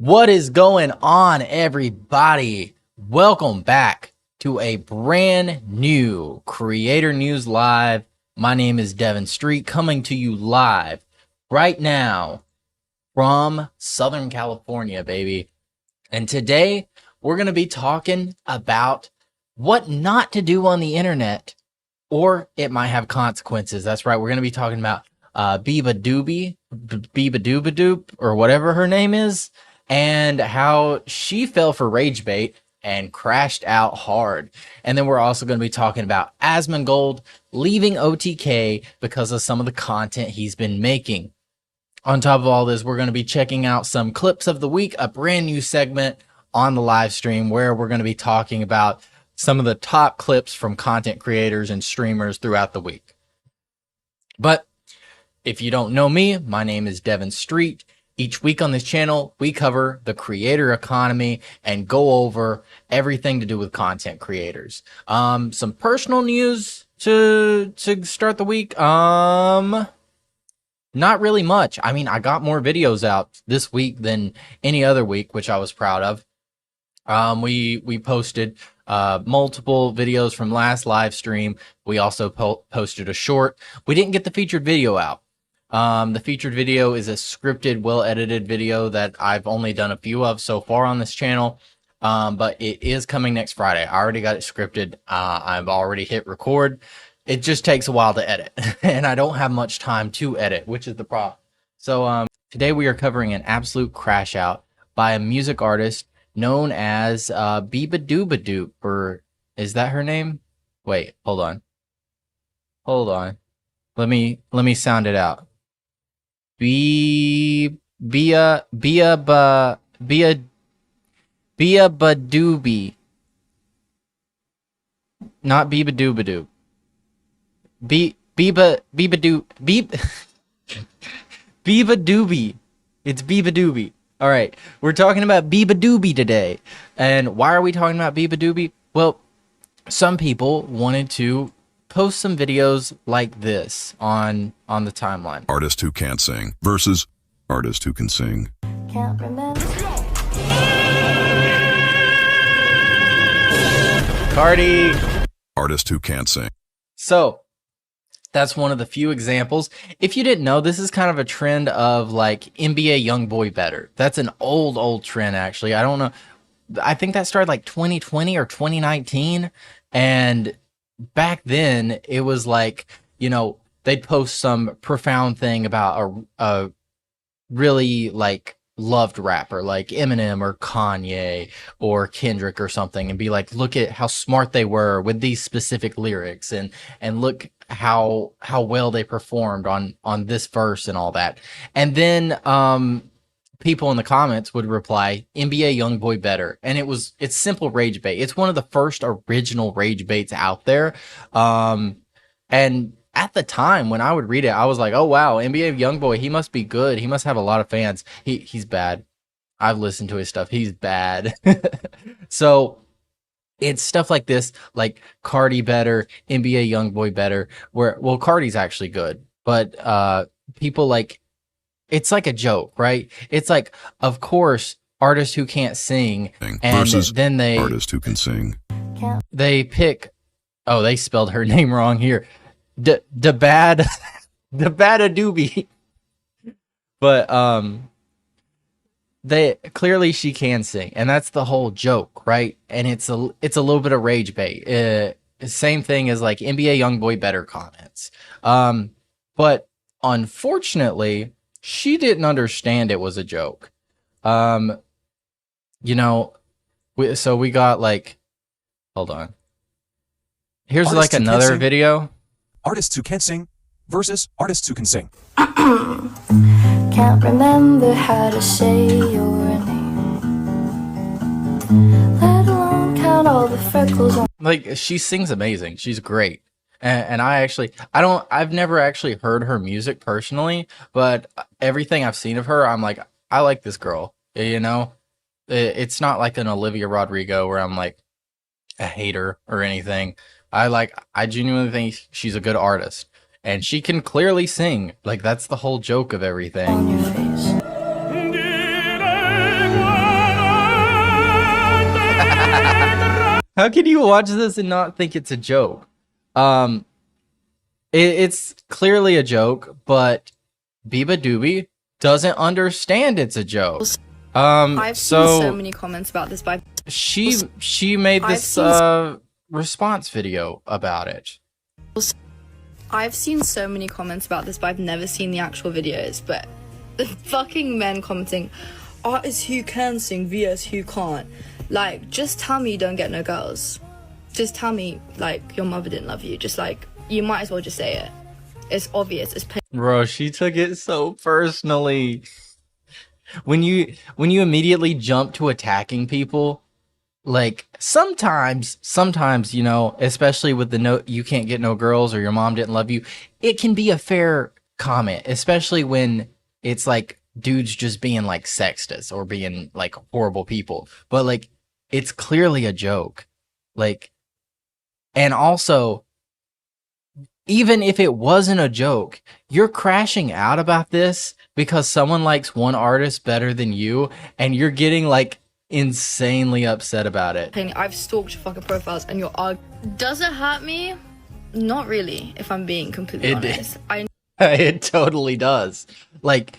What is going on, everybody? Welcome back to a brand new Creator News Live. My name is Devin Street, coming to you live right now from Southern California, baby. And today we're going to be talking about what not to do on the internet, or it might have consequences. That's right. We're going to be talking about Beabadoobee, or whatever her name is, and how she fell for rage bait and crashed out hard. And then we're also going to be talking about Asmongold leaving OTK because of some of the content he's been making. On top of all this, we're going to be checking out some clips of the week, a brand new segment on the live stream where we're going to be talking about some of the top clips from content creators and streamers throughout the week. But if you don't know me, my name is Devin Street. Each week on this channel, we cover the creator economy and go over everything to do with content creators. Some personal news to start the week. Not really much. I mean, I got more videos out this week than any other week, which I was proud of. We posted multiple videos from last live stream. We also posted a short. We didn't get the featured video out. The featured video is a scripted, well-edited video that I've only done a few of so far on this channel, but it is coming next Friday. I already got it scripted. I've already hit record. It just takes a while to edit, and I don't have much time to edit, which is the problem. So today we are covering an absolute crash out by a music artist known as Beabadoobee, or is that her name? Wait, hold on. Let me sound it out. Beabadoobee. Not Beabadoobee. Beabadoobee. It's Beabadoobee. All right, we're talking about Beabadoobee today. And why are we talking about Beabadoobee? Well, some people wanted to post some videos like this on the timeline. Artist who can't sing versus artist who can sing. Can't remember. Cardi. Artist who can't sing. So that's one of the few examples. If you didn't know, this is kind of a trend of like NBA YoungBoy better. That's an old trend, actually. I don't know. I think that started like 2020 or 2019. And back then it was like, you know, they'd post some profound thing about a really like loved rapper like Eminem or Kanye or Kendrick or something and be like, look at how smart they were with these specific lyrics and look how well they performed on this verse and all that. And then people in the comments would reply, NBA YoungBoy better. And it's simple rage bait. It's one of the first original rage baits out there. And at the time when I would read it, I was like, oh wow, NBA YoungBoy, he must be good. He must have a lot of fans. He's bad. I've listened to his stuff. He's bad. So it's stuff like this, like Cardi better, NBA YoungBoy better, where, well, Cardi's actually good, but people like, it's like a joke, right? It's like, of course, artists who can't sing, and versus then they artist who can sing. they pick. Oh, they spelled her name wrong here. Beabadoobee. But they clearly she can sing, and that's the whole joke, right? And it's a little bit of rage bait. Same thing as like NBA YoungBoy better comments. But unfortunately, she didn't understand it was a joke. You know, so we got like, hold on. Here's Artists like who can't another sing. video. Artists who can't sing versus artists who can sing. Can't remember how to say your name, let alone count all the freckles on. Like, she sings amazing. She's great. And I've never actually heard her music personally, but everything I've seen of her, I'm like, I like this girl. You know, it's not like an Olivia Rodrigo where I'm like a hater or anything. I genuinely think she's a good artist, and she can clearly sing. Like, that's the whole joke of everything. On your face. How can you watch this and not think it's a joke? Um, it's clearly a joke, but Beabadoobee doesn't understand it's a joke. I've seen so So many comments about this, but she made I've this seen response video about it. I've seen so many comments about this, but I've never seen the actual videos. But the fucking men commenting, artists who can sing vs who can't. Like, just tell me you don't get no girls. Just tell me, like, your mother didn't love you. Just, like, you might as well just say it. It's obvious. It's plain. Bro, she took it so personally. When you immediately jump to attacking people, like sometimes, you know, especially with the no, you can't get no girls or your mom didn't love you, it can be a fair comment, especially when it's like dudes just being like sexist or being like horrible people. But like, it's clearly a joke. Like, and also, even if it wasn't a joke, you're crashing out about this because someone likes one artist better than you, and you're getting like insanely upset about it. I've stalked your fucking profiles and you're Does it hurt me? Not really, if I'm being completely honest. It totally does. Like,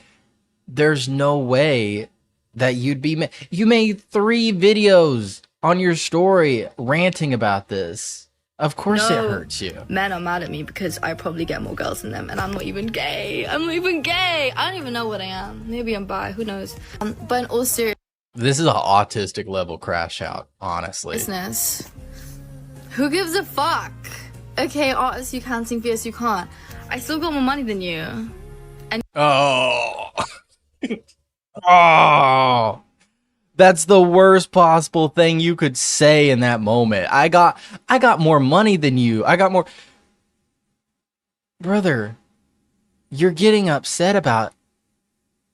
there's no way that you'd be. You made 3 videos on your story ranting about this. Of course it hurts you. Men are mad at me because I probably get more girls than them, and I'm not even gay. I'm not even gay. I don't even know what I am. Maybe I'm bi. Who knows? But in all seriousness, this is an autistic level crash out, honestly. Who gives a fuck? Okay, artists you can sing, vs you can't. I still got more money than you. And Oh. Oh. That's the worst possible thing you could say in that moment. I got more money than you. I got more. Brother, you're getting upset about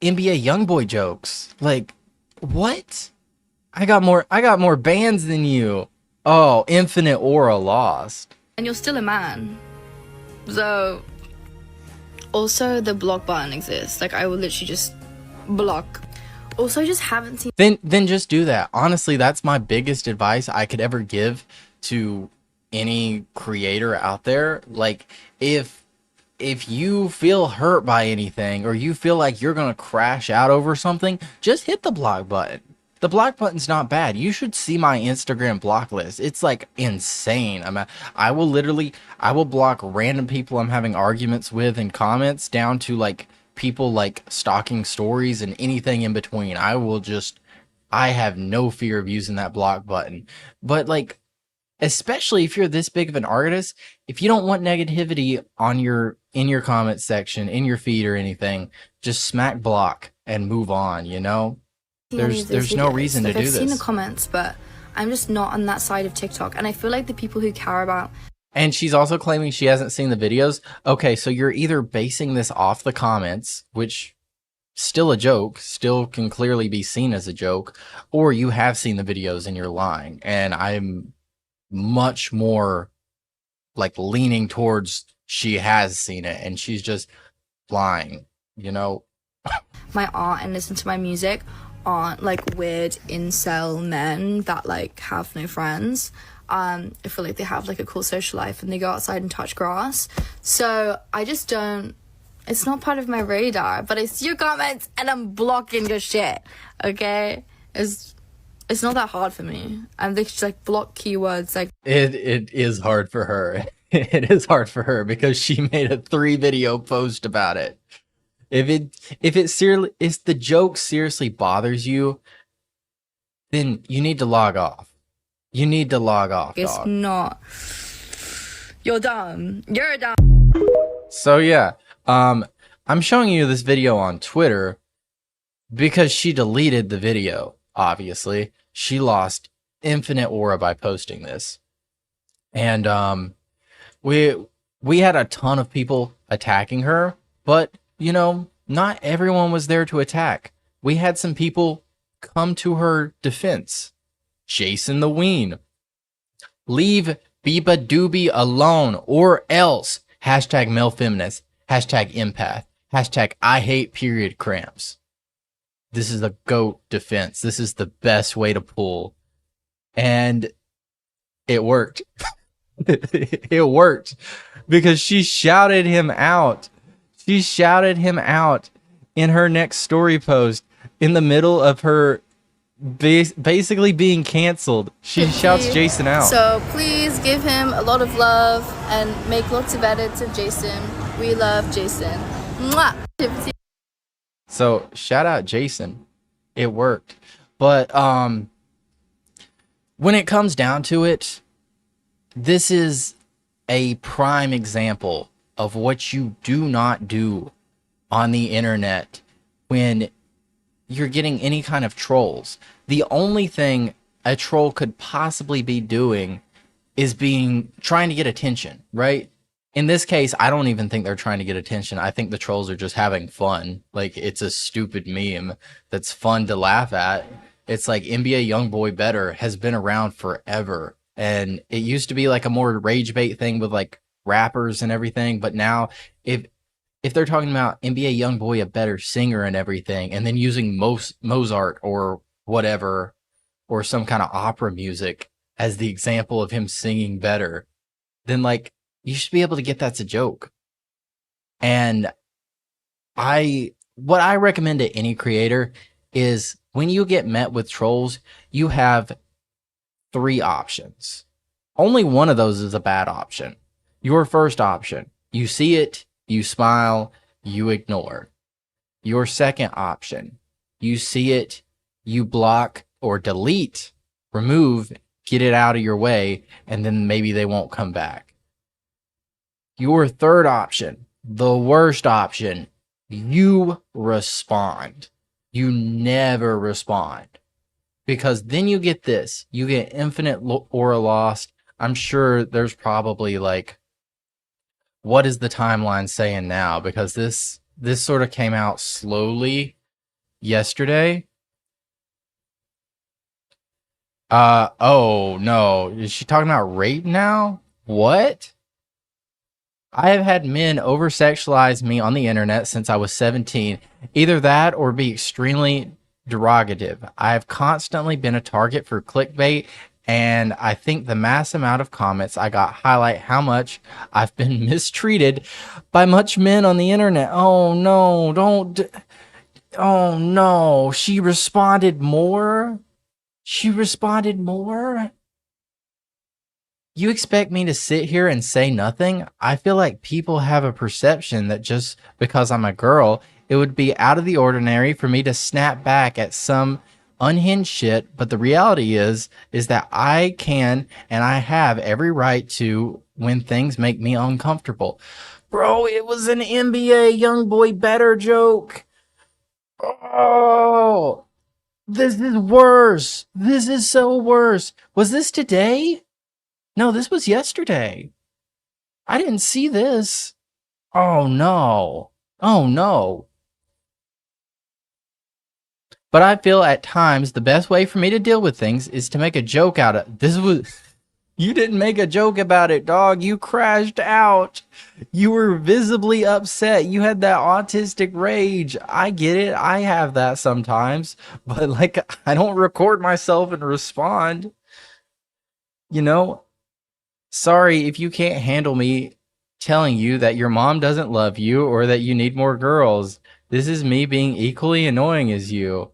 NBA YoungBoy jokes. Like, what? I got more bands than you. Oh, Infinite Aura lost. And you're still a man. So also the block button exists. Like, I will literally just block. Also, I just haven't seen. Then just do that. Honestly, that's my biggest advice I could ever give to any creator out there. Like, if you feel hurt by anything, or you feel like you're gonna crash out over something, just hit the block button. The block button's not bad. You should see my Instagram block list. It's like insane. I will block random people I'm having arguments with in comments, down to like people like stalking stories and anything in between. I have no fear of using that block button. But like, especially if you're this big of an artist, if you don't want negativity on in your comment section, in your feed or anything, just smack block and move on, you know? There's no reason to do this. I've seen the comments, but I'm just not on that side of TikTok, and I feel like the people who care about. And she's also claiming she hasn't seen the videos. Okay, so you're either basing this off the comments, which still a joke, still can clearly be seen as a joke, or you have seen the videos and you're lying. And I'm much more like leaning towards she has seen it and she's just lying, you know? My art and listen to my music aren't like weird incel men that like have no friends. I feel like they have like a cool social life and they go outside and touch grass. So I just don't, it's not part of my radar, but I see your comments and I'm blocking your shit. Okay? It's not that hard for me. I'm just like block keywords. Like, it is hard for her. It is hard for her because she made a 3-video post about it. If the joke seriously bothers you, then you need to log off. You need to log off, it's dog. Not. You're dumb. You're dumb. So yeah, I'm showing you this video on Twitter because she deleted the video. Obviously, she lost infinite aura by posting this, and we had a ton of people attacking her, but you know, not everyone was there to attack. We had some people come to her defense. Jason the Ween. Leave Beabadoobee alone or else. Hashtag male feminist. Hashtag empath. Hashtag I hate period cramps. This is the GOAT defense. This is the best way to pull. And It worked. It worked because she shouted him out. She shouted him out in her next story post in the middle of her basically being canceled. She shouts Jason out. So please give him a lot of love and make lots of edits of Jason. We love Jason. Mwah! So shout out Jason. It worked. But when it comes down to it, this is a prime example of what you do not do on the internet when you're getting any kind of trolls. The only thing a troll could possibly be doing is trying to get attention, right? In this case, I don't even think they're trying to get attention. I think the trolls are just having fun. Like, it's a stupid meme that's fun to laugh at. It's like NBA YoungBoy Better has been around forever. And it used to be like a more rage bait thing with like rappers and everything. But now if they're talking about NBA YoungBoy, a better singer and everything, and then using Mozart or whatever, or some kind of opera music as the example of him singing better, then like you should be able to get that's a joke. And what I recommend to any creator is when you get met with trolls, you have 3 options. Only one of those is a bad option. Your first option, you see it, you smile, you ignore. Your second option, you see it, you block or delete, remove, get it out of your way, and then maybe they won't come back. Your third option, the worst option, you respond. You never respond. Because then you get this. You get infinite or lost. I'm sure there's probably like, what is the timeline saying now? Because this sort of came out slowly yesterday. Oh no. Is she talking about rape now? What? I have had men over-sexualize me on the internet since I was 17. Either that or be extremely derogative. I have constantly been a target for clickbait, and I think the mass amount of comments I got highlight how much I've been mistreated by much men on the internet. Oh no, oh no, she responded more? She responded more? You expect me to sit here and say nothing? I feel like people have a perception that just because I'm a girl, it would be out of the ordinary for me to snap back at some unhinged shit, but the reality is that I can and I have every right to when things make me uncomfortable. Bro, it was an NBA YoungBoy Better joke. Oh, this is worse. This is so worse. Was this today? No, this was yesterday. I didn't see this. Oh no. Oh no. But I feel at times the best way for me to deal with things is to make a joke out of this. You didn't make a joke about it, dog. You crashed out. You were visibly upset. You had that autistic rage. I get it. I have that sometimes. But like, I don't record myself and respond. You know? Sorry if you can't handle me telling you that your mom doesn't love you or that you need more girls. This is me being equally annoying as you.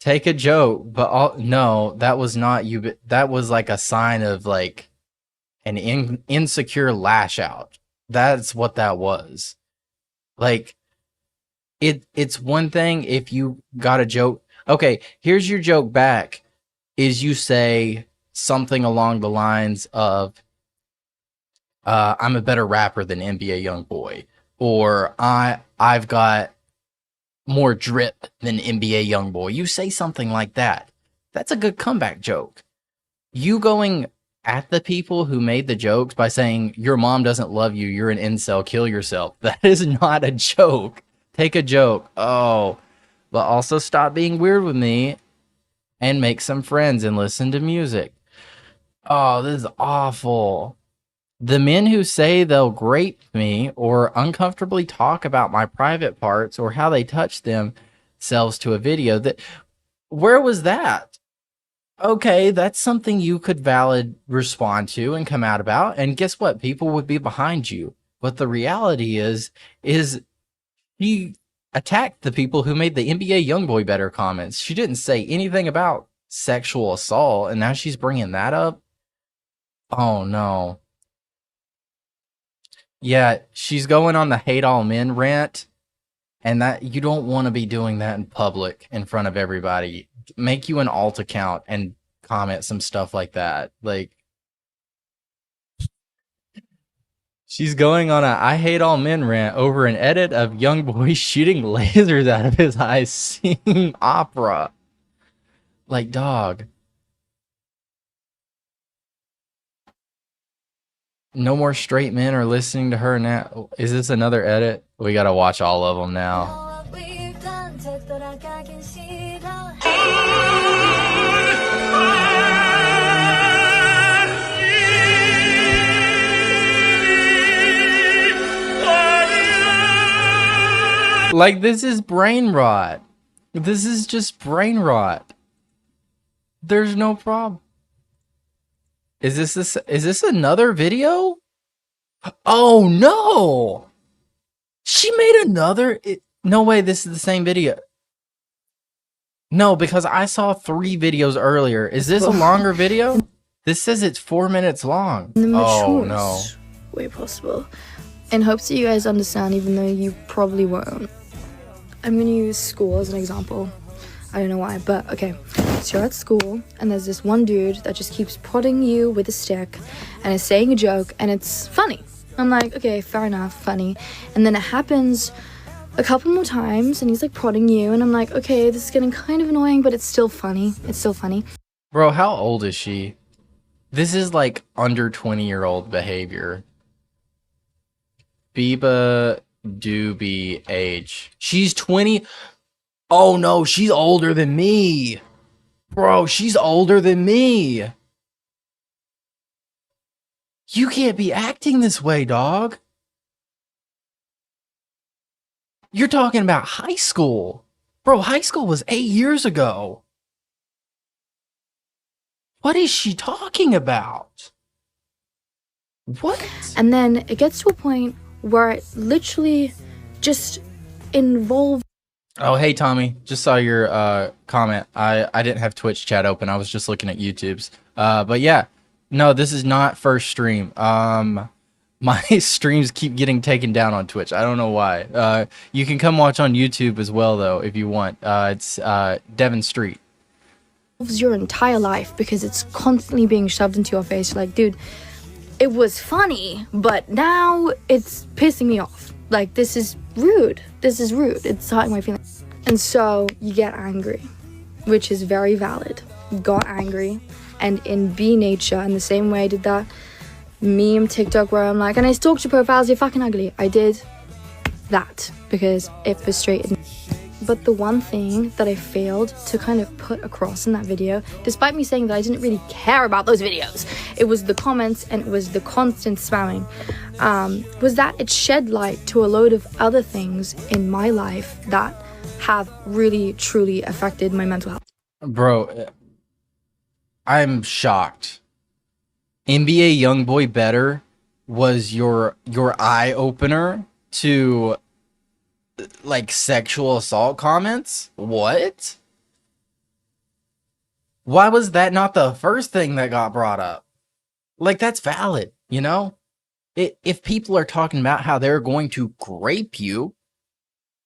Take a joke, but no, that was not you. But that was like a sign of like an insecure lash out. That's what that was. Like, it's one thing if you got a joke. Okay, here's your joke back. Is you say something along the lines of, I'm a better rapper than NBA YoungBoy, or I've got more drip than NBA YoungBoy. You say something like that. That's a good comeback joke. You going at the people who made the jokes by saying your mom doesn't love you, you're an incel, kill yourself. That is not a joke. Take a joke. Oh, but also stop being weird with me and make some friends and listen to music. Oh, this is awful. The men who say they'll grape me or uncomfortably talk about my private parts or how they touch themselves to a video, where was that? Okay, that's something you could valid respond to and come out about. And guess what? People would be behind you. But the reality is she attacked the people who made the NBA YoungBoy Better comments. She didn't say anything about sexual assault, and now she's bringing that up. Oh no. Yeah, she's going on the hate all men rant, and that you don't want to be doing that in public in front of everybody. Make you an alt account and comment some stuff like that. Like she's going on a I hate all men rant over an edit of young boy shooting lasers out of his eyes singing opera. Like, dog. No more straight men are listening to her now. Is this another edit? We gotta watch all of them now. Like, this is brain rot. This is just brain rot. There's no problem. Is this another video? Oh no! She made another. No way, this is the same video. No, because I saw 3 videos earlier. Is this a longer video? This says it's 4 minutes long. Oh no. Way possible. In hopes that you guys understand, even though you probably won't. I'm gonna use school as an example. I don't know why, but okay. So you're at school, and there's this one dude that just keeps prodding you with a stick, and is saying a joke, and it's funny. I'm like, okay, fair enough, funny. And then it happens a couple more times, and he's like prodding you, and I'm like, okay, this is getting kind of annoying, but it's still funny. It's still funny. Bro, how old is she? This is like under 20-year-old behavior. Beabadoobee age. She's 20. Oh no, she's older than me. Bro, she's older than me. You can't be acting this way, dog. You're talking about high school. Bro, high school was 8 years ago. What is she talking about? What? And then it gets to a point where it literally just involves. Oh, hey, Tommy. Just saw your comment. I didn't have Twitch chat open. I was just looking at YouTube's. But yeah, no, this is not first stream. My streams keep getting taken down on Twitch. I don't know why. You can come watch on YouTube as well, though, if you want. It's Devon Street. Your entire life, because it's constantly being shoved into your face. You're like, dude, it was funny, but now it's pissing me off. Like, this is rude. This is rude. It's hurting my feelings. And so you get angry, which is very valid. Got angry, and in B nature, in the same way I did that meme TikTok where I'm like, and I stalked your profiles, you're fucking ugly. I did that because it frustrated me. But the one thing that I failed to kind of put across in that video, despite me saying that I didn't really care about those videos, it was the comments and it was the constant spamming, was that it shed light to a load of other things in my life that have really, truly affected my mental health. Bro, I'm shocked. NBA YoungBoy Better was your eye opener to like sexual assault comments? What? Why was that not the first thing that got brought up? Like, that's valid, you know? If people are talking about how they're going to grape you,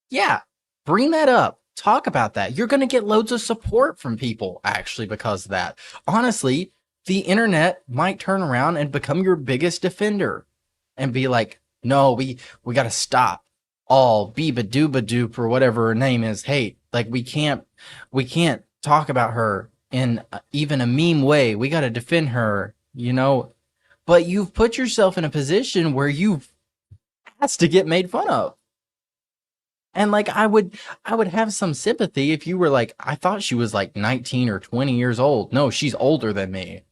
yeah, bring that up. Talk about that. You're going to get loads of support from people, actually, because of that. Honestly, the internet might turn around and become your biggest defender and be like, no, we got to stop all Beabadoobee or whatever her name is hate. Like, we can't talk about her in even a meme way. We got to defend her, you know? But you've put yourself in a position where you've asked to get made fun of. And like, I would have some sympathy if you were like, I thought she was like 19 or 20 years old. No, she's older than me.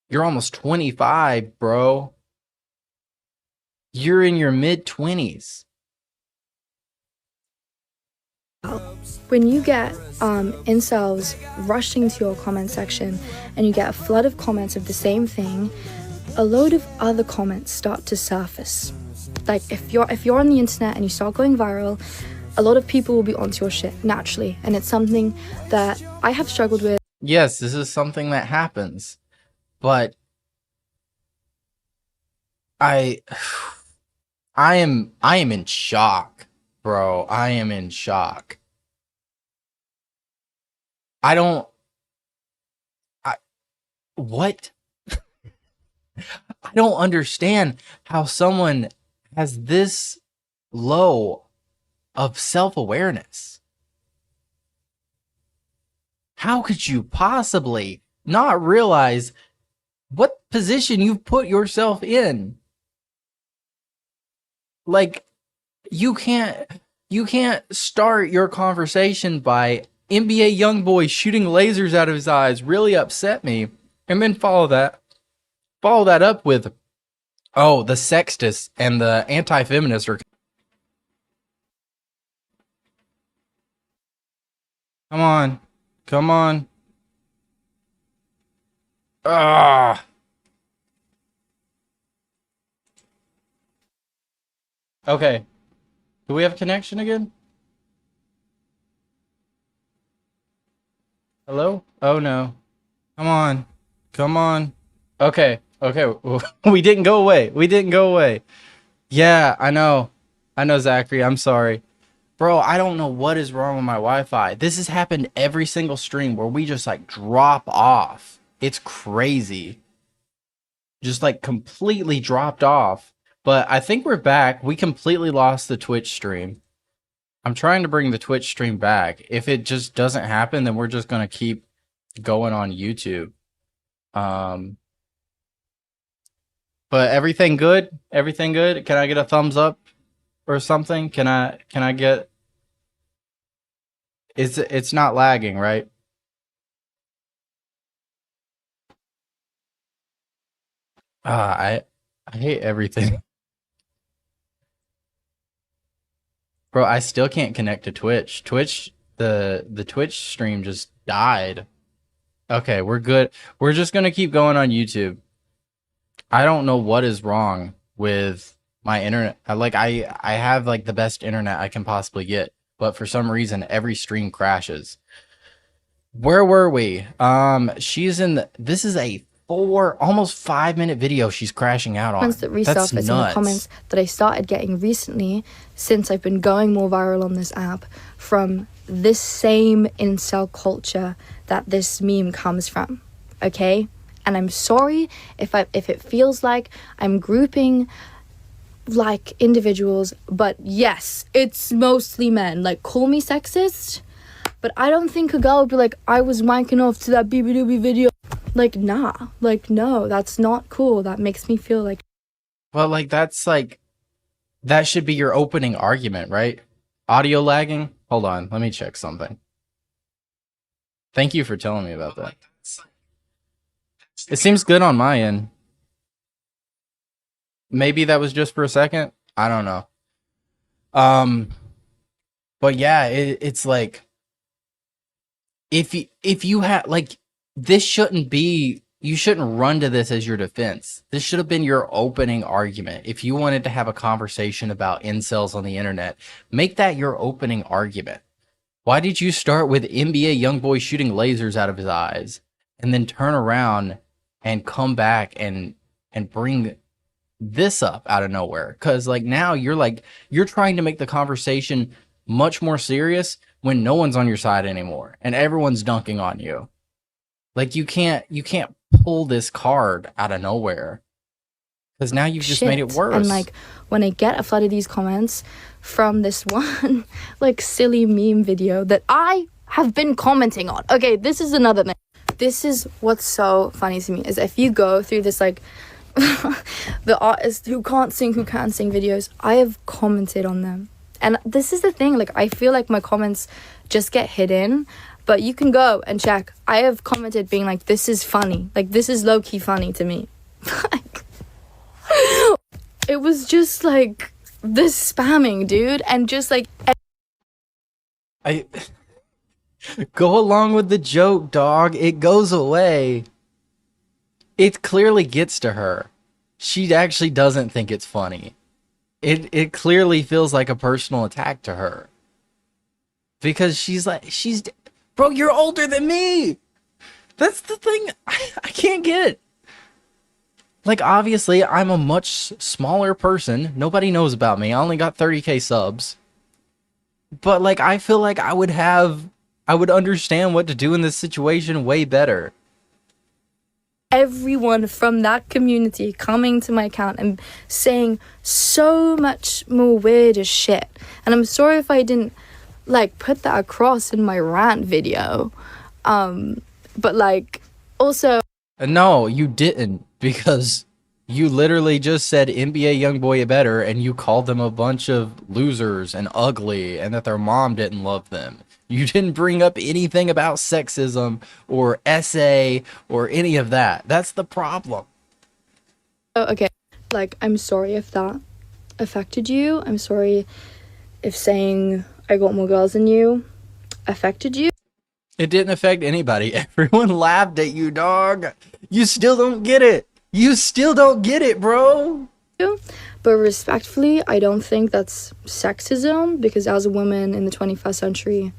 You're almost 25, bro. You're in your mid-20s. When you get incels rushing to your comment section and you get a flood of comments of the same thing, a load of other comments start to surface. Like if you're on the internet and you start going viral, a lot of people will be onto your shit naturally, and it's something that I have struggled with. Yes, this is something that happens, but I am in shock, bro. I am in shock. What? I don't understand how someone has this low of self-awareness. How could you possibly not realize what position you've put yourself in? Like, you can't start your conversation by NBA YoungBoy shooting lasers out of his eyes really upset me, and then follow that up with, oh, the sexists and the anti-feminists are. Come on. Ah. Okay. Do we have connection again? Hello? Oh no. Come on. Okay. We didn't go away. Yeah, I know, Zachary. I'm sorry. Bro, I don't know what is wrong with my Wi-Fi. This has happened every single stream where we just like drop off. It's crazy. Just like completely dropped off. But I think we're back. We completely lost the Twitch stream. I'm trying to bring the Twitch stream back. If it just doesn't happen, then we're just going to keep going on YouTube. But everything good? Everything good? Can I get a thumbs up or something? Can I get... It's not lagging, right? I hate everything. Bro, I still can't connect to Twitch. The Twitch stream just died. Okay, we're good. We're just gonna keep going on YouTube. I don't know what is wrong with my internet. I have like the best internet I can possibly get, but for some reason every stream crashes. Where were we? She's in the, this is a almost 5-minute video she's crashing out on. Comments that resurface in the comments that I started getting recently since I've been going more viral on this app from this same incel culture that this meme comes from, okay? And I'm sorry if it feels like I'm grouping like individuals, but yes, it's mostly men. Like, call me sexist, but I don't think a girl would be like, I was wanking off to that Beabadoobee video. Like, nah. Like, no, that's not cool. That makes me feel like... Well, like, that's like... That should be your opening argument, right? Audio lagging? Hold on, let me check something. Thank you for telling me about that. It seems good on my end. Maybe that was just for a second. I don't know. But yeah, it's like... If you have... Like... This shouldn't be, you shouldn't run to this as your defense. This should have been your opening argument. If you wanted to have a conversation about incels on the internet, make that your opening argument. Why did you start with NBA YoungBoy shooting lasers out of his eyes and then turn around and come back and bring this up out of nowhere? Because like now you're trying to make the conversation much more serious when no one's on your side anymore and everyone's dunking on you. Like, you can't pull this card out of nowhere, because now you've just made it worse. And like, when I get a flood of these comments from this one like silly meme video that I have been commenting on. Okay, this is another thing. This is what's so funny to me, is if you go through this like the artist who can't sing, who can sing videos, I have commented on them. And this is the thing, like, I feel like my comments just get hidden. But you can go and check. I have commented being like, this is funny. Like, this is low-key funny to me. Like, it was just like this spamming, dude. And just like... I go along with the joke, dog. It goes away. It clearly gets to her. She actually doesn't think it's funny. It clearly feels like a personal attack to her. Because she's bro, you're older than me. That's the thing I can't get. Like, obviously, I'm a much smaller person. Nobody knows about me. I only got 30K subs. But, like, I feel like I would understand what to do in this situation way better. Everyone from that community coming to my account and saying so much more weird as shit. And I'm sorry if I didn't, like, put that across in my rant video. But, like, also... No, you didn't, because you literally just said NBA YoungBoy better, and you called them a bunch of losers and ugly, and that their mom didn't love them. You didn't bring up anything about sexism or SA or any of that. That's the problem. Oh, okay. Like, I'm sorry if that affected you. I'm sorry if saying I got more girls than you affected you. It didn't affect anybody. Everyone laughed at you, dog. You still don't get it. You still don't get it, bro. But respectfully, I don't think that's sexism, because as a woman in the 21st century,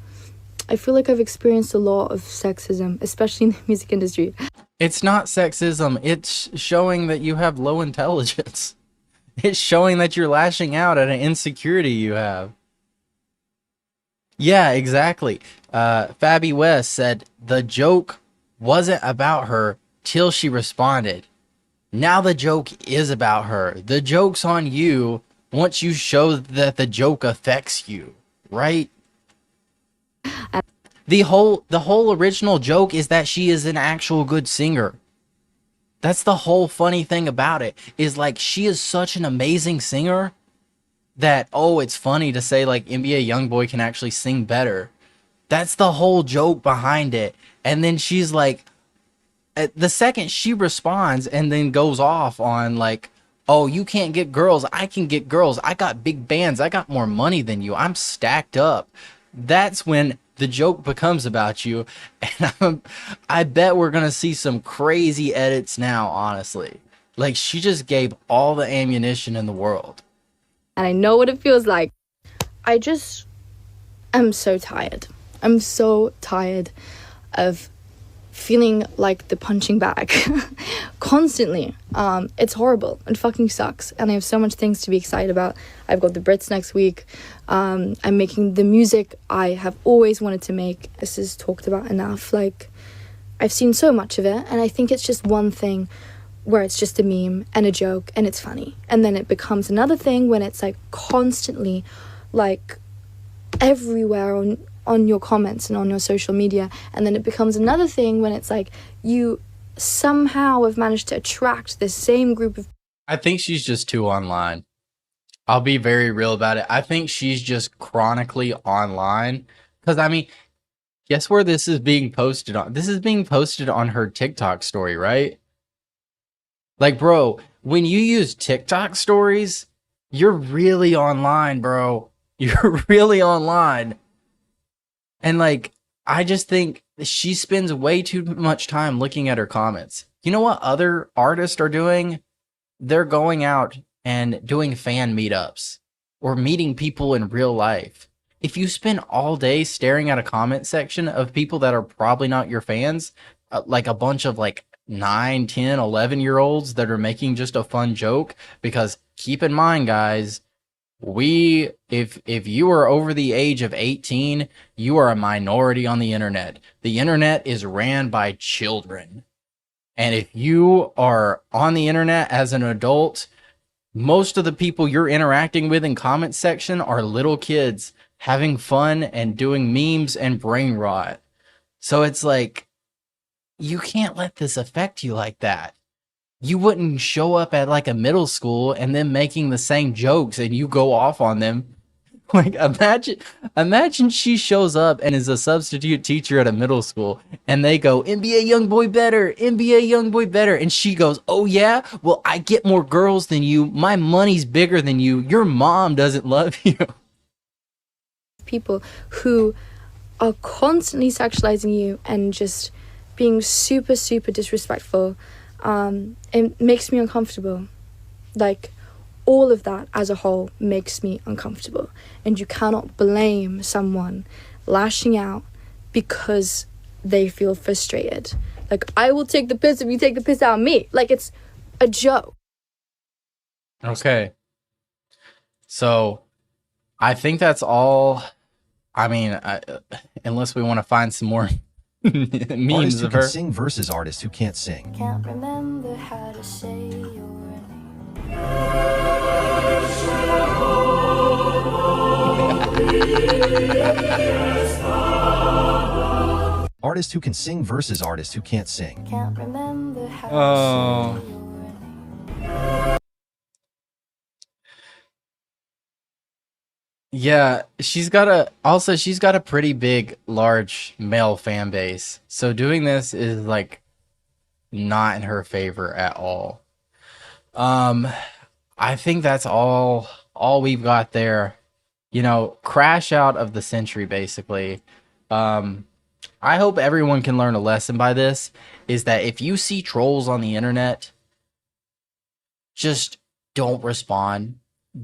I feel like I've experienced a lot of sexism, especially in the music industry. It's not sexism. It's showing that you have low intelligence. It's showing that you're lashing out at an insecurity you have. Yeah, exactly. Fabi West said the joke wasn't about her till she responded. Now the joke is about her. The joke's on you once you show that the joke affects you, right? The whole original joke is that she is an actual good singer. That's the whole funny thing about it, is like, she is such an amazing singer that, oh, it's funny to say like NBA YoungBoy can actually sing better. That's the whole joke behind it. And then she's like, the second she responds and then goes off on like, oh, you can't get girls, I can get girls, I got big bands, I got more money than you, I'm stacked up. That's when the joke becomes about you. And I bet we're gonna see some crazy edits now, honestly. Like, she just gave all the ammunition in the world. And I know what it feels like. I just am so tired. I'm so tired of feeling like the punching bag constantly. It's horrible. It fucking sucks. And I have so much things to be excited about. I've got the Brits next week. I'm making the music I have always wanted to make. This is talked about enough. Like, I've seen so much of it, and I think it's just one thing where it's just a meme and a joke and it's funny, and then it becomes another thing when it's like constantly like everywhere on your comments and on your social media, and then it becomes another thing when it's like you somehow have managed to attract the same group of... I think she's just too online. I'll be very real about it. I think she's just chronically online, because I mean, guess where this is being posted on? This is being posted on her TikTok story, right? Like, bro, when you use TikTok stories, you're really online, bro. You're really online. And, like, I just think she spends way too much time looking at her comments. You know what other artists are doing? They're going out and doing fan meetups or meeting people in real life. If you spend all day staring at a comment section of people that are probably not your fans, like a bunch of, like, 9, 10, 11-year-olds that are making just a fun joke, because keep in mind, guys, if you are over the age of 18, you are a minority on the internet. The internet is ran by children. And if you are on the internet as an adult, most of the people you're interacting with in comment section are little kids having fun and doing memes and brain rot. So it's like, you can't let this affect you like that. You wouldn't show up at like a middle school and then making the same jokes and you go off on them. Like, imagine she shows up and is a substitute teacher at a middle school and they go, NBA YoungBoy better, NBA YoungBoy better. And she goes, oh yeah? Well, I get more girls than you. My money's bigger than you. Your mom doesn't love you. People who are constantly sexualizing you and just being super, super disrespectful, it makes me uncomfortable. Like, all of that as a whole makes me uncomfortable. And you cannot blame someone lashing out because they feel frustrated. Like, I will take the piss if you take the piss out of me. Like, it's a joke. Okay. So I think that's all. I mean, unless we want to find some more Artists memes who of can her. sing versus artists who can't sing. Can't remember how to say your name. Artists who can sing versus artists who can't sing. Can't remember how Oh. to say your name. Yeah, she's got a pretty big, large male fan base. So doing this is like not in her favor at all. I think that's all we've got there. You know, crash out of the century basically. I hope everyone can learn a lesson by this, is that if you see trolls on the internet, just don't respond,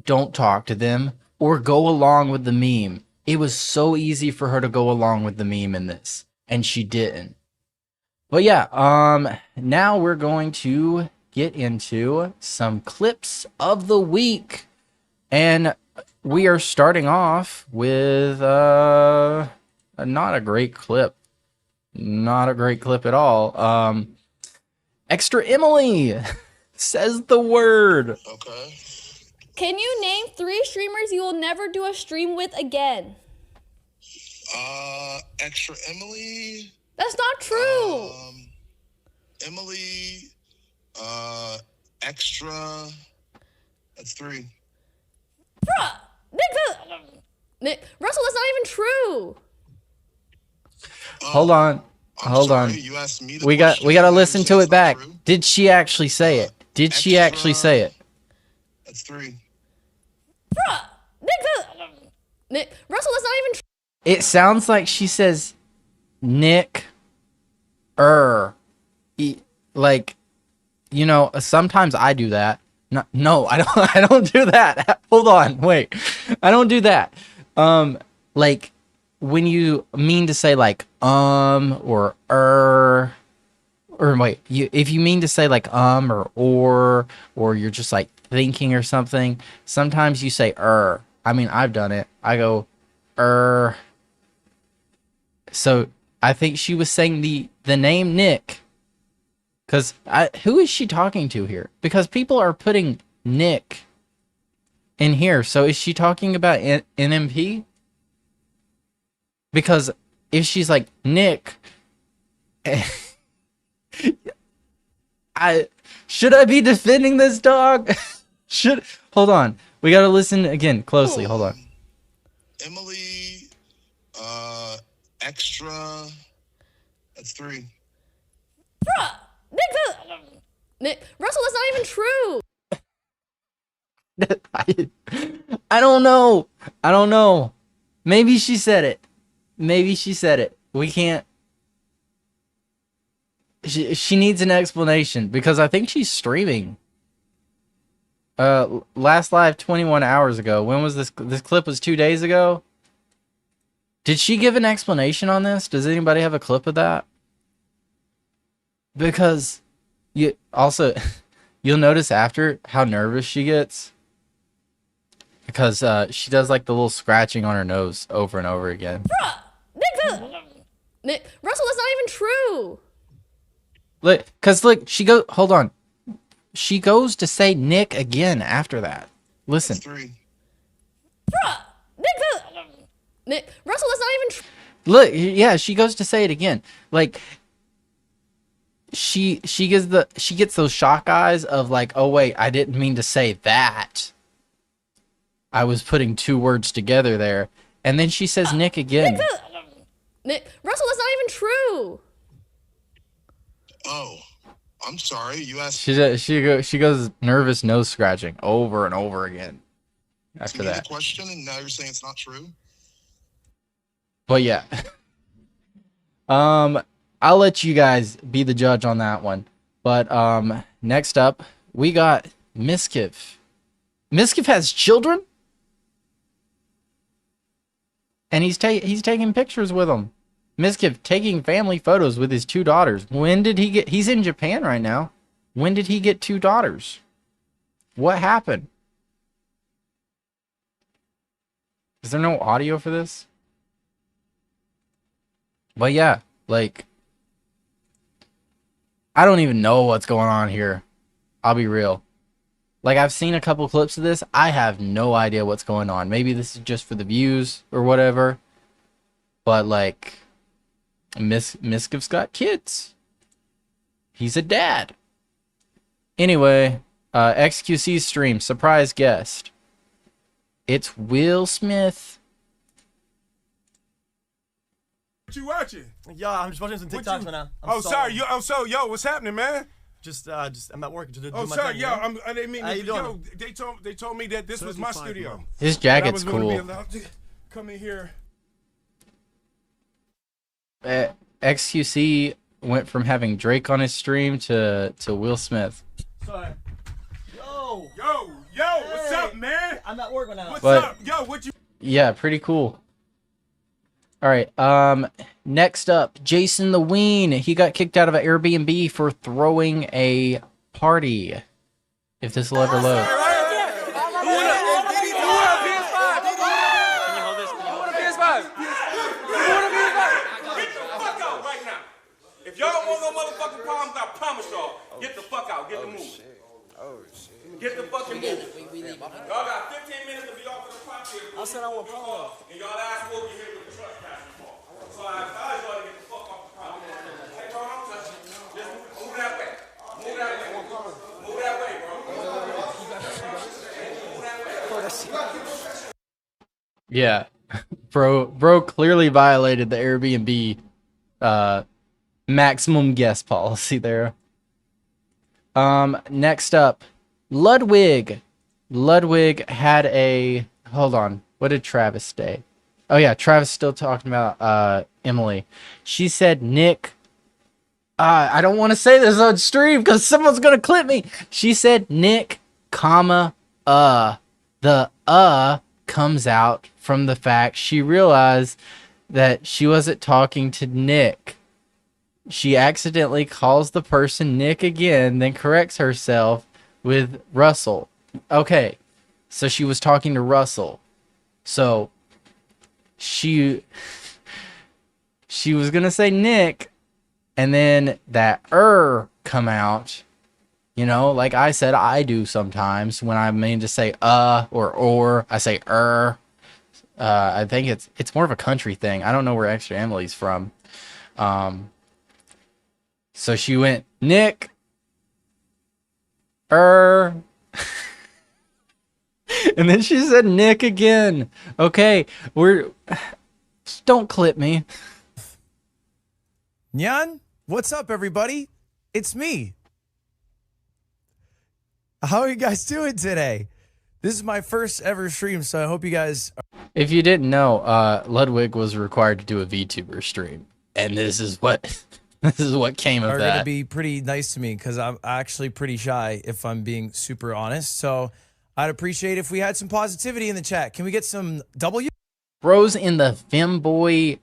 don't talk to them, or go along with the meme. It was so easy for her to go along with the meme in this, and she didn't. But yeah, now we're going to get into some clips of the week. And we are starting off with not a great clip. Not a great clip at all. Extra Emily says the word. Okay. Can you name 3 streamers you will never do a stream with again? Extra Emily. That's not true. Emily. Extra. That's 3. Bruh, Russell, that's not even true. Hold on. I'm Hold sorry, on. You asked me the We got question, to and you listen said to it's it not back. true? Did she actually say it? Did she actually say it? That's 3. Bruh, Russell, that's not even true. It sounds like she says Nick like, you know, sometimes I do that. No, I don't I don't do that. Hold on, wait. I don't do that. Like when you mean to say like or wait, if you mean to say like or you're just like thinking or something, sometimes you say I mean, I've done it. I go So I think she was saying the name Nick. Because who is she talking to here? Because people are putting Nick in here. So is she talking about NMP? Because if she's like Nick, should I be defending this dog? Hold on. We got to listen again closely. Hold on. Emily. Extra. That's 3. Bruh, Russell, that's not even true. I don't know. I don't know. Maybe she said it. Maybe she said it. We can't. She needs an explanation because I think she's streaming. Last live 21 hours ago. When was this? This clip was 2 days ago. Did she give an explanation on this? Does anybody have a clip of that? Because you also you'll notice after how nervous she gets because she does like the little scratching on her nose over and over again. Bruh, Russell, that's not even true. Look, hold on. She goes to say Nick again after that. Listen. That's 3. Bruh, Russell, that's not even true. Look, yeah, she goes to say it again. Like she gets those shock eyes of like, oh wait, I didn't mean to say that. I was putting 2 words together there. And then she says Nick again. Russell, that's not even true. Oh, I'm sorry. You asked She goes nervous nose scratching over and over again after me the that. question, and now you're saying it's not true? But yeah, I'll let you guys be the judge on that one. But next up, we got Miskiff. Miskiff has children? And he's taking pictures with them. Miskiff taking family photos with his 2 daughters. When did he get... He's in Japan right now. When did he get 2 daughters? What happened? Is there no audio for this? But yeah, like... I don't even know what's going on here. I'll be real. Like, I've seen a couple clips of this. I have no idea what's going on. Maybe this is just for the views or whatever. But, like, Miskiff's got kids. He's a dad. Anyway, XQC stream, surprise guest. It's Will Smith. What you watching? Yo, I'm just watching some TikToks right now. Sorry. Yo, what's happening, man? Just I'm at work. Just Oh, my sorry. thing, Yo, you know? I didn't mean. How you doing? Yo, they told me that this was my studio. His And I jacket's was gonna be cool. allowed to come in here. XQC went from having Drake on his stream to Will Smith. Sorry. Yo, What's up, man? I'm at work right now. What's But- up? Yo, what you? Yeah, pretty cool. All right. Next up, Jason the Ween. He got kicked out of an Airbnb for throwing a party. If this will ever load. If y'all don't want no motherfucking problems, I promise y'all, get the fuck out, get the move. Get the fucking move. Y'all got 15 minutes to be off of the property. I said I want problems. And y'all ass will be here with the trespassing for. So I advise y'all to get the fuck off the property. Hey, bro, don't touch it. Just move that way. Move that way. Move that way, bro. Move that way. Yeah. Bro clearly violated the Airbnb maximum guest policy there. Next up, Ludwig. Ludwig had a... Hold on. What did Travis say? Oh, yeah. Travis still talking about Emily. She said, Nick... I don't want to say this on stream because someone's going to clip me. She said, Nick, comma, The comes out from the fact she realized that she wasn't talking to Nick. She accidentally calls the person Nick again, then corrects herself with Russell. Okay, so she was talking to Russell. So she was gonna say Nick, and then that come out. You know, like I said, I do sometimes when I mean to say or I say I think it's more of a country thing. I don't know where Extra Emily's from. So she went, Nick, and then she said Nick again. Okay, don't clip me. Nyan, what's up, everybody? It's me. How are you guys doing today? This is my first ever stream, so I hope you guys... If you didn't know, Ludwig was required to do a VTuber stream, and this is what came of are that. going to be pretty nice to me because I'm actually pretty shy, if I'm being super honest. So I'd appreciate if we had some positivity in the chat. Can we get some W? Bro's in the femboy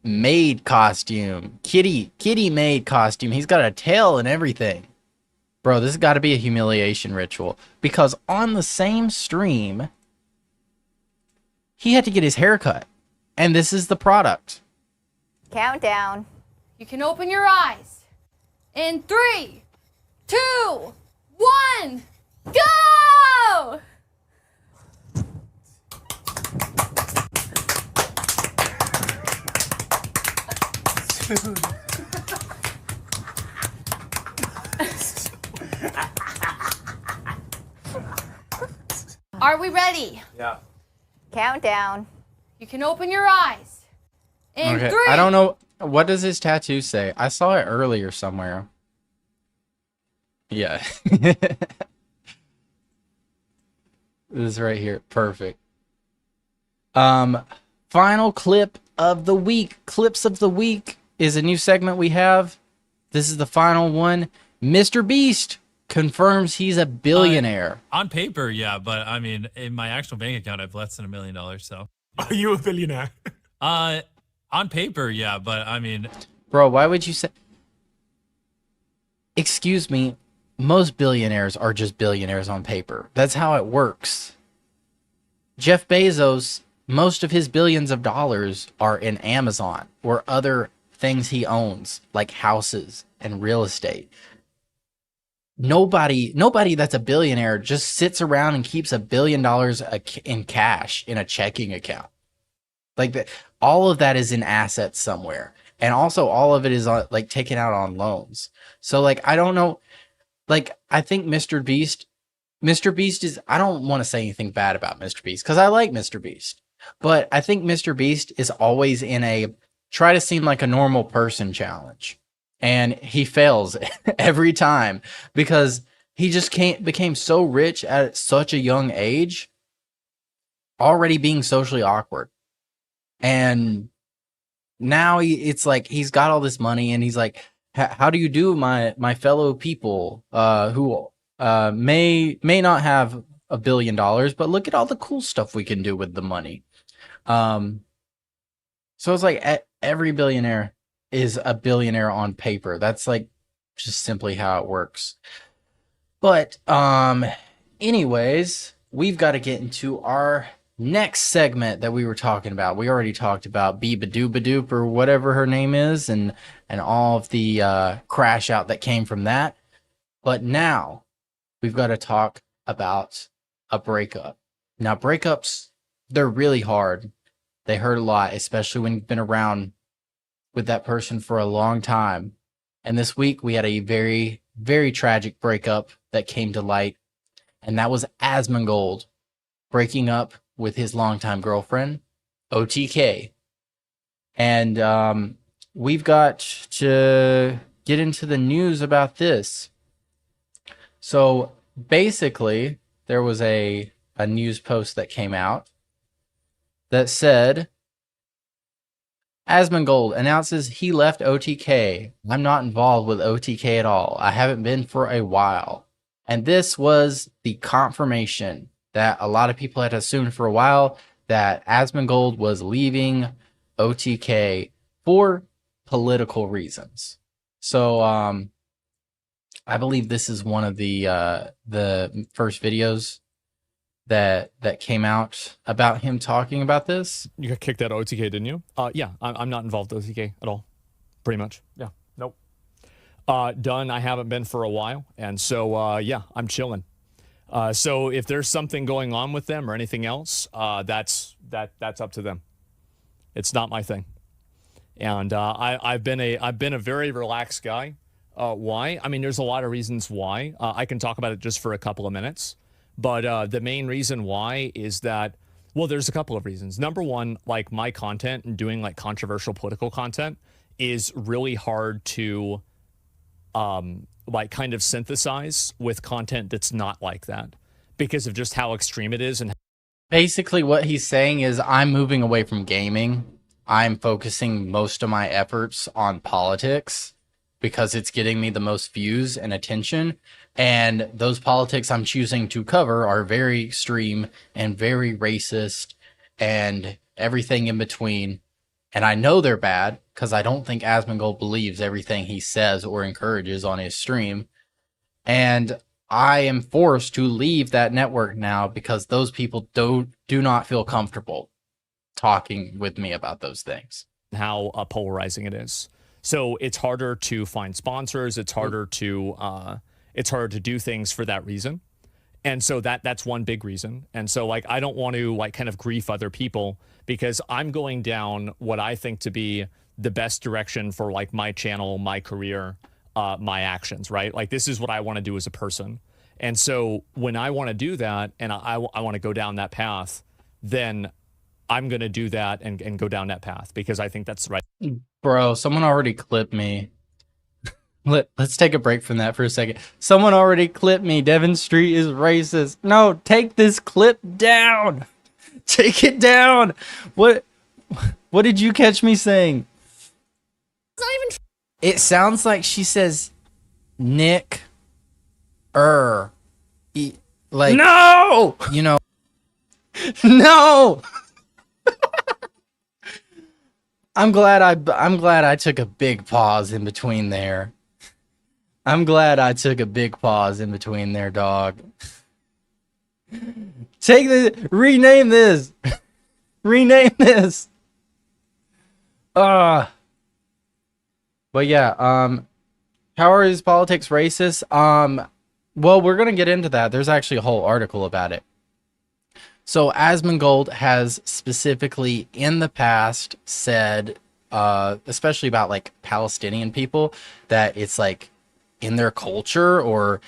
maid costume, kitty maid costume. He's got a tail and everything. Bro, this has got to be a humiliation ritual because on the same stream, he had to get his hair cut, and this is the product. Countdown. You can open your eyes. In 3, 2, 1, go! Are we ready? Yeah. Countdown. You can open your eyes. In Okay, 3. I don't know. What does his tattoo say? I saw it earlier somewhere. Yeah. This is right here. Perfect. Final clip of the week. Clips of the week is a new segment we have. This is the final one. Mr. Beast confirms he's a billionaire. On paper, yeah, but I mean, in my actual bank account, I have less than $1 million. So, Are you a billionaire? on paper, yeah, but I mean, bro, why would you say? Excuse me. Most billionaires are just billionaires on paper. That's how it works. Jeff Bezos, most of his billions of dollars are in Amazon or other things he owns, like houses and real estate. Nobody that's a billionaire just sits around and keeps $1 billion in cash in a checking account. Like all of that is in assets somewhere. And also all of it is like taken out on loans. So like, I don't know. Like, I think Mr. Beast is, I don't want to say anything bad about Mr. Beast because I like Mr. Beast, but I think Mr. Beast is always in a try to seem like a normal person challenge. And he fails every time because he just became so rich at such a young age, already being socially awkward. And now it's like he's got all this money and he's like, how do you do, my fellow people who may not have $1 billion, but look at all the cool stuff we can do with the money. So it's like every billionaire is a billionaire on paper. That's like just simply how it works. But anyways, we've got to get into our next segment that we were talking about. We already talked about Beabadoobee or whatever her name is, and all of the crash out that came from that. But now we've got to talk about a breakup. Now breakups, they're really hard. They hurt a lot, especially when you've been around with that person for a long time. And this week we had a very, very tragic breakup that came to light, and that was Asmongold breaking up with his longtime girlfriend, OTK. And we've got to get into the news about this. So basically, there was a news post that came out that said, Asmongold announces he left OTK. I'm not involved with OTK at all. I haven't been for a while. And this was the confirmation that a lot of people had assumed for a while, that Asmongold was leaving OTK for political reasons. So I believe this is one of the first videos that came out about him talking about this. You got kicked out of OTK, didn't you? Yeah, I'm not involved with OTK at all. Pretty much. Yeah. Nope. Done. I haven't been for a while. And so, yeah, I'm chilling. So if there's something going on with them or anything else, that's up to them. It's not my thing. And I've been a very relaxed guy. Why? I mean, there's a lot of reasons why. I can talk about it just for a couple of minutes. But the main reason why is that, well, there's a couple of reasons. Number one, like my content and doing like controversial political content is really hard to like kind of synthesize with content that's not like that because of just how extreme it is. And basically what he's saying is, I'm moving away from gaming. I'm focusing most of my efforts on politics because it's getting me the most views and attention. And those politics I'm choosing to cover are very extreme and very racist and everything in between. And I know they're bad because I don't think Asmongold believes everything he says or encourages on his stream. And I am forced to leave that network now because those people do not feel comfortable talking with me about those things. How polarizing it is. So it's harder to find sponsors. It's harder to do things for that reason. And so that's one big reason. And so like, I don't want to like kind of grief other people because I'm going down what I think to be the best direction for like my channel, my career, my actions, right? Like this is what I want to do as a person. And so when I want to do that and I want to go down that path, then I'm going to do that and go down that path because I think that's right. Bro, someone already clipped me. Let's take a break from that for a second. Someone already clipped me. Devon Street is racist. No, take this clip down. Take it down. What did you catch me saying? not even. It sounds like she says Nick like no, you know, no. I'm glad I took a big pause in between there. I'm glad I took a big pause in between there, dog. Rename this. Rename this. But yeah, how are his politics racist? Well, we're gonna get into that. There's actually a whole article about it. So Asmongold has specifically in the past said, especially about like Palestinian people, that it's like in their culture or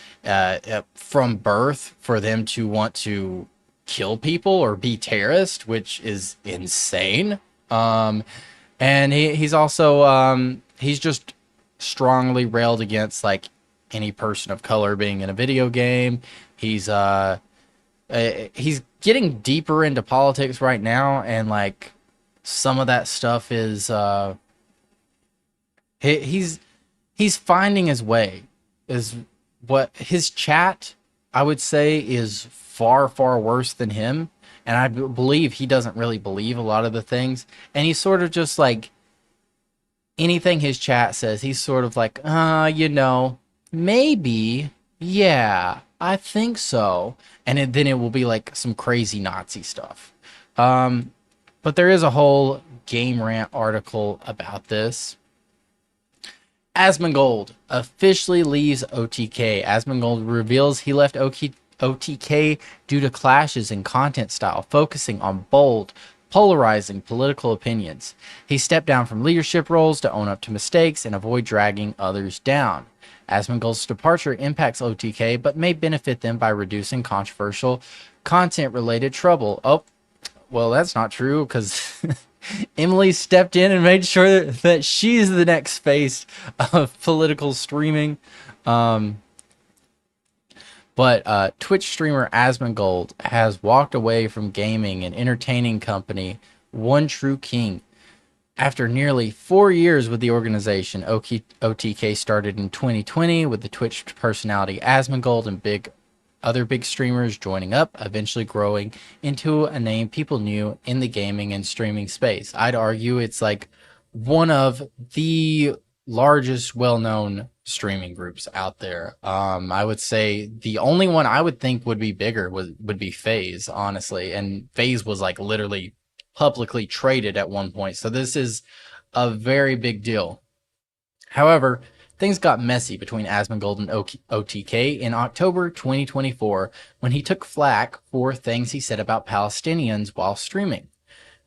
from birth for them to want to kill people or be terrorist, which is insane. And he's also he's just strongly railed against like any person of color being in a video game. He's getting deeper into politics right now, and like some of that stuff is he's finding his way. Is what his chat, I would say, is far worse than him, and I believe he doesn't really believe a lot of the things, and he's sort of just like anything his chat says, he's sort of like, you know, maybe, yeah, I think so. And then it will be like some crazy Nazi stuff. But there is a whole Game Rant article about this. Asmongold officially leaves OTK. Asmongold reveals he left OTK due to clashes in content style, focusing on bold, polarizing political opinions. He stepped down from leadership roles to own up to mistakes and avoid dragging others down. Asmongold's departure impacts OTK, but may benefit them by reducing controversial content-related trouble. Oh, well, that's not true, because Emily stepped in and made sure that she's the next face of political streaming. But Twitch streamer Asmongold has walked away from gaming and entertaining company One True King. After nearly 4 years with the organization, OTK started in 2020 with the Twitch personality Asmongold and other big streamers joining up, eventually growing into a name people knew in the gaming and streaming space. I'd argue it's like one of the largest well-known streaming groups out there. I would say the only one I would think would be bigger would be FaZe, honestly, and FaZe was like literally publicly traded at one point, so this is a very big deal. However, things got messy between Asmongold and OTK in October 2024 when he took flack for things he said about Palestinians while streaming.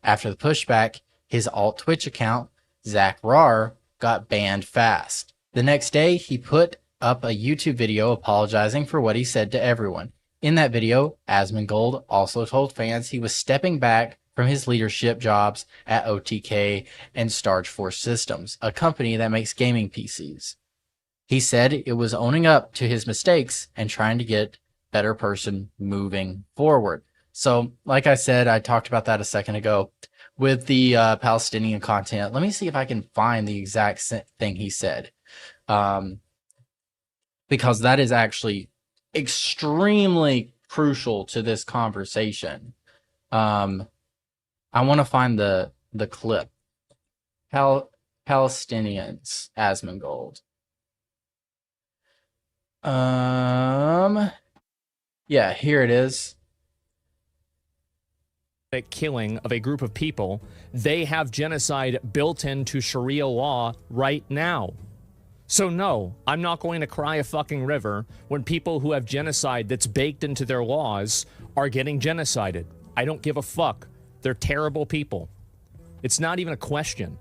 After the pushback, his alt Twitch account, Zach Rar, got banned fast. The next day, he put up a YouTube video apologizing for what he said to everyone. In that video, Asmongold also told fans he was stepping back from his leadership jobs at OTK and Starge4 Systems, a company that makes gaming PCs. He said it was owning up to his mistakes and trying to get a better person moving forward. So, like I said, I talked about that a second ago with the Palestinian content. Let me see if I can find the exact thing he said. Because that is actually extremely crucial to this conversation. I want to find the clip. Palestinians, Asmongold. Yeah, here it is. Killing of a group of people, they have genocide built into Sharia law right now. So no, I'm not going to cry a fucking river when people who have genocide that's baked into their laws are getting genocided. I don't give a fuck. They're terrible people. It's not even a question.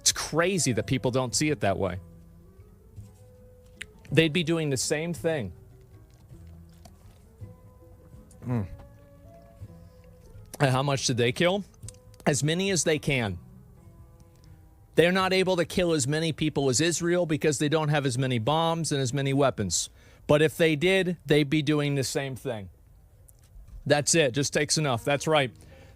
It's crazy that people don't see it that way. They'd be doing the same thing. And how much did they kill? As many as they can. They're not able to kill as many people as Israel because they don't have as many bombs and as many weapons. But if they did, they'd be doing the same thing. That's it. Just takes enough. That's right.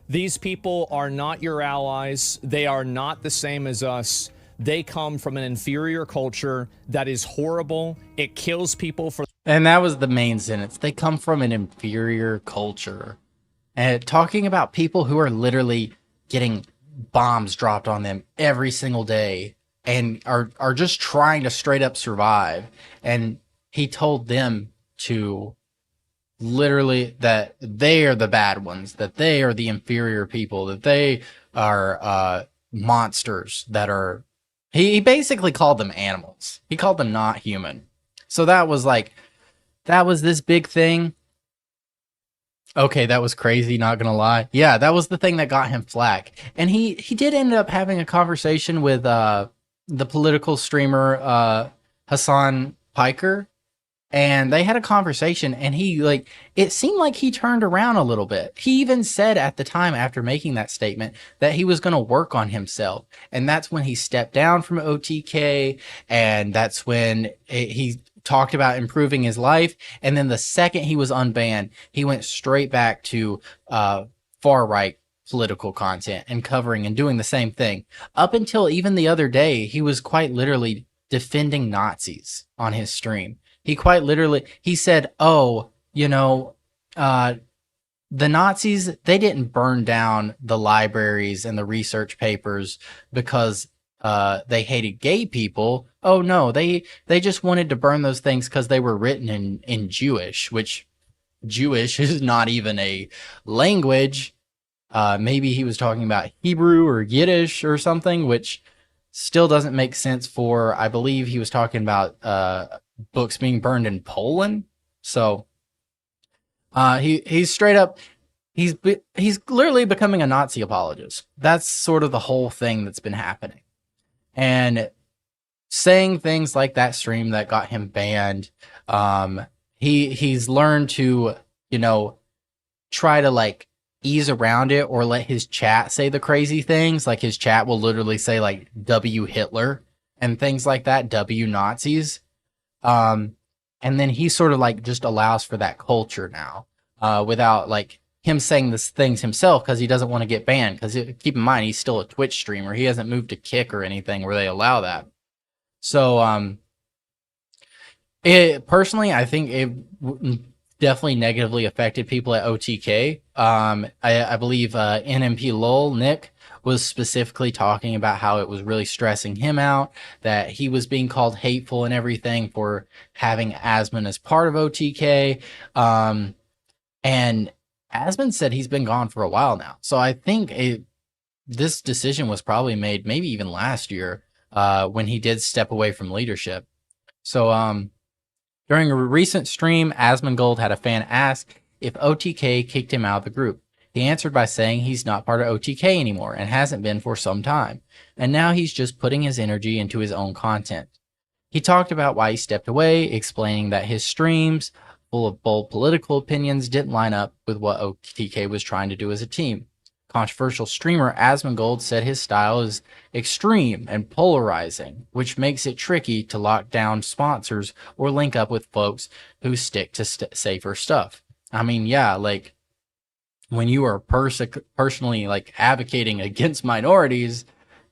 These people are not your allies. They are not the same as us. They come from an inferior culture that is horrible. It kills people for. And that was the main sentence. They come from an inferior culture. And talking about people who are literally getting bombs dropped on them every single day and are just trying to straight up survive. And he told them to literally that they are the bad ones, that they are the inferior people, that they are monsters that are. He basically called them animals. He called them not human. So that was this big thing. Okay, that was crazy, not gonna lie. Yeah, that was the thing that got him flack. And he did end up having a conversation with the political streamer Hassan Piker. And they had a conversation, and it seemed like he turned around a little bit. He even said at the time after making that statement that he was going to work on himself. And that's when he stepped down from OTK, and that's when he talked about improving his life. And then the second he was unbanned, he went straight back to far-right political content and covering and doing the same thing. Up until even the other day, he was quite literally defending Nazis on his stream. He quite literally, he said, oh, the Nazis, they didn't burn down the libraries and the research papers because they hated gay people. Oh, no, they just wanted to burn those things because they were written in Jewish, which Jewish is not even a language. Maybe he was talking about Hebrew or Yiddish or something, which still doesn't make sense for, I believe he was talking about books being burned in Poland. So he's straight up, he's literally becoming a Nazi apologist. That's sort of the whole thing that's been happening. And saying things like that stream that got him banned, he's learned to, try to ease around it or let his chat say the crazy things. Like his chat will literally say W Hitler and things like that, W Nazis. And then he sort of just allows for that culture now, without him saying these things himself, because he doesn't want to get banned. Because keep in mind, he's still a Twitch streamer. He hasn't moved to Kick or anything where they allow that. So, personally, I think it definitely negatively affected people at OTK. I believe NMP Lol Nick was specifically talking about how it was really stressing him out, that he was being called hateful and everything for having Asmon as part of OTK. And Asmon said he's been gone for a while now. So I think this decision was probably made maybe even last year when he did step away from leadership. So during a recent stream, Asmongold had a fan ask if OTK kicked him out of the group. He answered by saying he's not part of OTK anymore and hasn't been for some time, and now he's just putting his energy into his own content. He talked about why he stepped away, explaining that his streams, full of bold political opinions, didn't line up with what OTK was trying to do as a team. Controversial streamer Asmongold said his style is extreme and polarizing, which makes it tricky to lock down sponsors or link up with folks who stick to safer stuff. I mean, yeah, when you are personally advocating against minorities,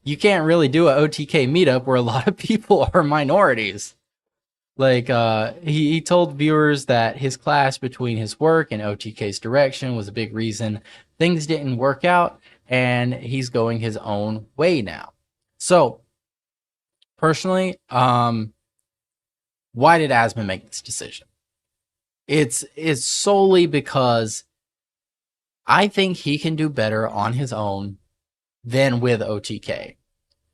you can't really do an OTK meetup where a lot of people are minorities. He told viewers that his clash between his work and OTK's direction was a big reason things didn't work out, and he's going his own way now. So, personally, why did Asmon make this decision? It's solely because I think he can do better on his own than with OTK.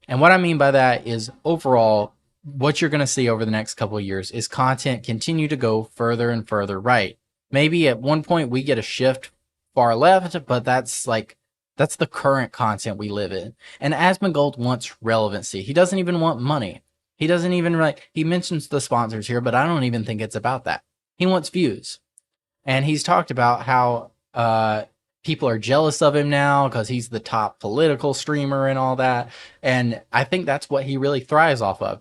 And what I mean by that is overall, what you're going to see over the next couple of years is content continue to go further and further right. Maybe at one point we get a shift far left, but that's the current content we live in. And Asmongold wants relevancy. He doesn't even want money. He doesn't even he mentions the sponsors here, but I don't even think it's about that. He wants views. And he's talked about how people are jealous of him now because he's the top political streamer and all that. And I think that's what he really thrives off of.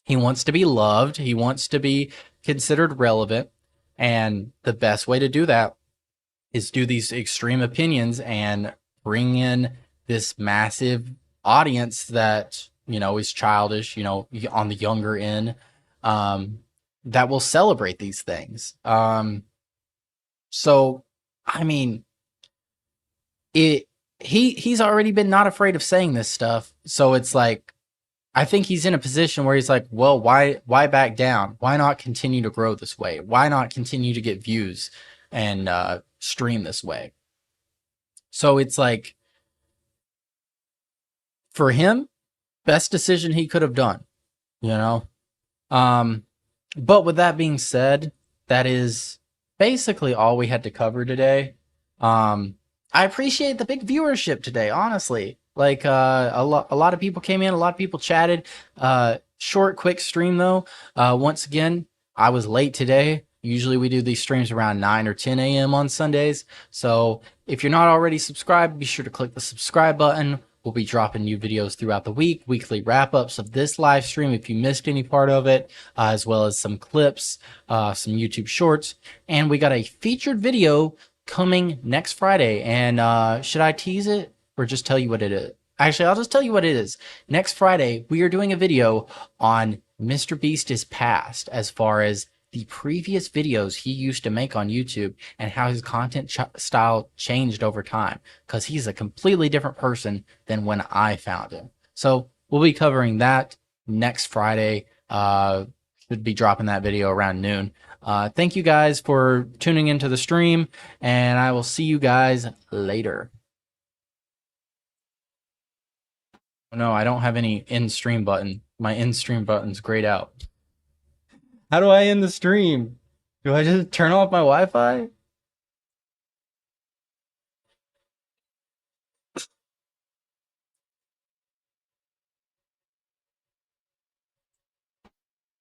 He wants to be loved. He wants to be considered relevant. And the best way to do that is do these extreme opinions and bring in this massive audience that, you know, is childish, you know, on the younger end, that will celebrate these things. So, I mean, he's already been not afraid of saying this stuff. So it's like, I think he's in a position where he's like, well, why back down? Why not continue to grow this way? Why not continue to get views and stream this way? So it's like, for him, best decision he could have done, you know? But with that being said, that is basically all we had to cover today. I appreciate the big viewership today, honestly. Like, a lot of people came in, a lot of people chatted. Short, quick stream though. Once again, I was late today. Usually we do these streams around 9 or 10 a.m. on Sundays. So if you're not already subscribed, be sure to click the subscribe button. We'll be dropping new videos throughout the week, weekly wrap-ups of this live stream if you missed any part of it, as well as some clips, some YouTube shorts. And we got a featured video coming next Friday. And should I tease it or just tell you what it is? Actually, I'll just tell you what it is. Next Friday, we are doing a video on Mr. Beast's past, as far as the previous videos he used to make on YouTube and how his content style changed over time, because he's a completely different person than when I found him. So we'll be covering that next Friday. Should be dropping that video around noon. Thank you guys for tuning into the stream, and I will see you guys later. No, I don't have any end stream button. My end stream button's grayed out. How do I end the stream? Do I just turn off my Wi-Fi?